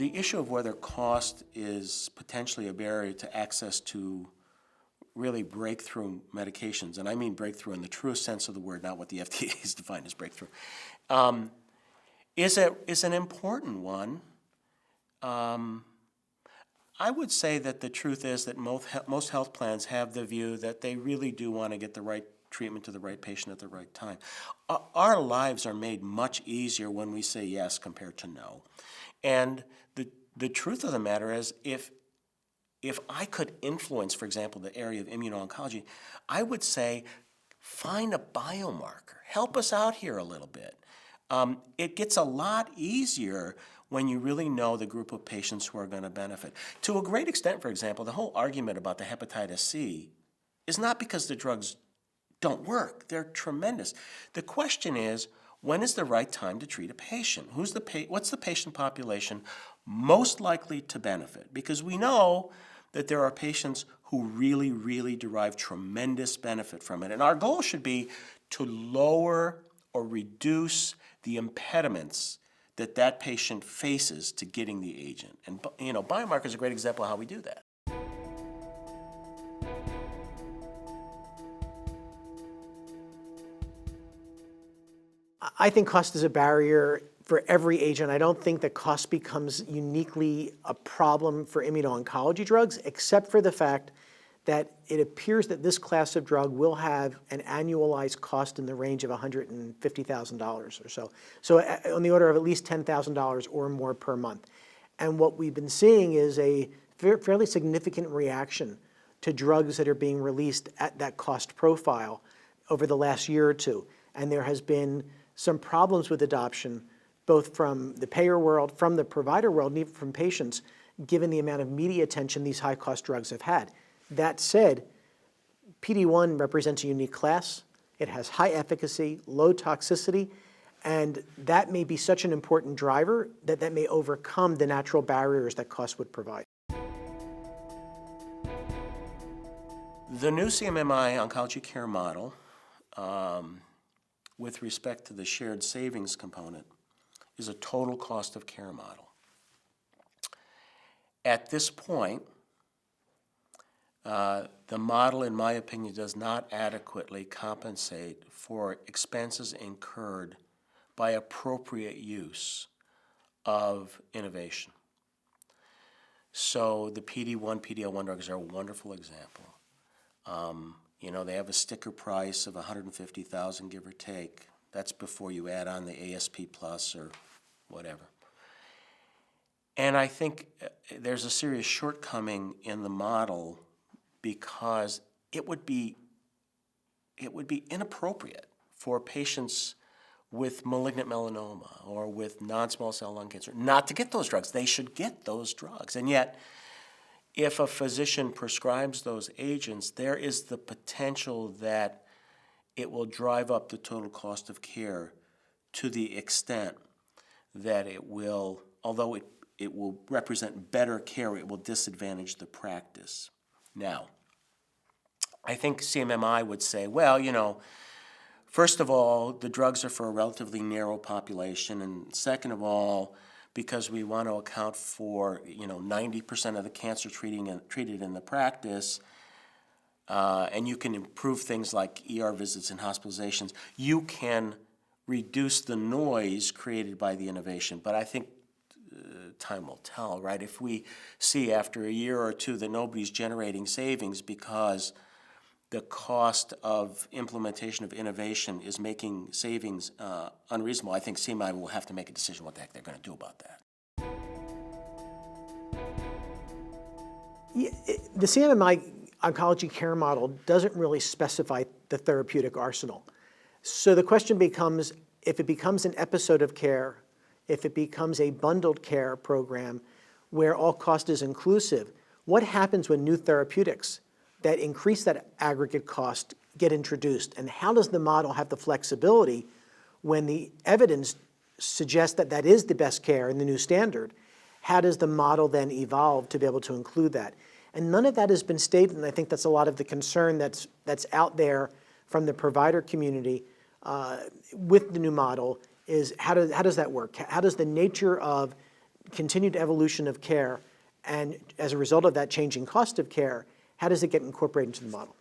the issue of whether cost is potentially a barrier to access to really breakthrough medications, and I mean breakthrough in the truest sense of the word, not what the FDA has defined as breakthrough, is an important one. I would say that the truth is that most health plans have the view that they really do want to get the right treatment to the right patient at the right time. Our lives are made much easier when we say yes compared to no. And the truth of the matter is, if I could influence, for example, the area of immuno-oncology, I would say find a biomarker. Help us out here a little bit. It gets a lot easier when you really know the group of patients who are going to benefit. To a great extent, for example, the whole argument about the hepatitis C is not because the drugs don't work. They're tremendous. The question is, when is the right time to treat a patient? What's the patient population most likely to benefit? Because we know that there are patients who really, really derive tremendous benefit from it. And our goal should be to lower or reduce the impediments that patient faces to getting the agent. And biomarkers is a great example of how we do that. I think cost is a barrier for every agent. I don't think that cost becomes uniquely a problem for immuno-oncology drugs, except for the fact that it appears that this class of drug will have an annualized cost in the range of $150,000 or so. So on the order of at least $10,000 or more per month. And what we've been seeing is a fairly significant reaction to drugs that are being released at that cost profile over the last year or two. And there has been some problems with adoption, both from the payer world, from the provider world, and even from patients, given the amount of media attention these high-cost drugs have had. That said, PD-1 represents a unique class. It has high efficacy, low toxicity, and that may be such an important driver that may overcome the natural barriers that cost would provide. The new CMMI oncology care model, with respect to the shared savings component, is a total cost of care model. At this point, the model, in my opinion, does not adequately compensate for expenses incurred by appropriate use of innovation. So the PD-1, PD-L1 drugs are a wonderful example. They have a sticker price of $150,000, give or take. That's before you add on the ASP plus or whatever. And I think there's a serious shortcoming in the model because it would be inappropriate for patients with malignant melanoma or with non-small cell lung cancer not to get those drugs. They should get those drugs. And yet, if a physician prescribes those agents, there is the potential that it will drive up the total cost of care to the extent that it will, although it will represent better care, it will disadvantage the practice. Now, I think CMMI would say, well, first of all, the drugs are for a relatively narrow population, and second of all, because we want to account for 90% of the cancer treated in the practice, and you can improve things like ER visits and hospitalizations, you can reduce the noise created by the innovation. But I think time will tell, right? If we see after a year or two that nobody's generating savings because the cost of implementation of innovation is making savings unreasonable, I think CMI will have to make a decision what the heck they're going to do about that. Yeah, the CMMI oncology care model doesn't really specify the therapeutic arsenal. So the question becomes, if it becomes an episode of care, if it becomes a bundled care program where all cost is inclusive, what happens when new therapeutics that increase that aggregate cost get introduced? And how does the model have the flexibility when the evidence suggests that that is the best care and the new standard? How does the model then evolve to be able to include that? And none of that has been stated, and I think that's a lot of the concern that's out there from the provider community with the new model is how does that work? How does the nature of continued evolution of care, and as a result of that changing cost of care, how does it get incorporated into the model?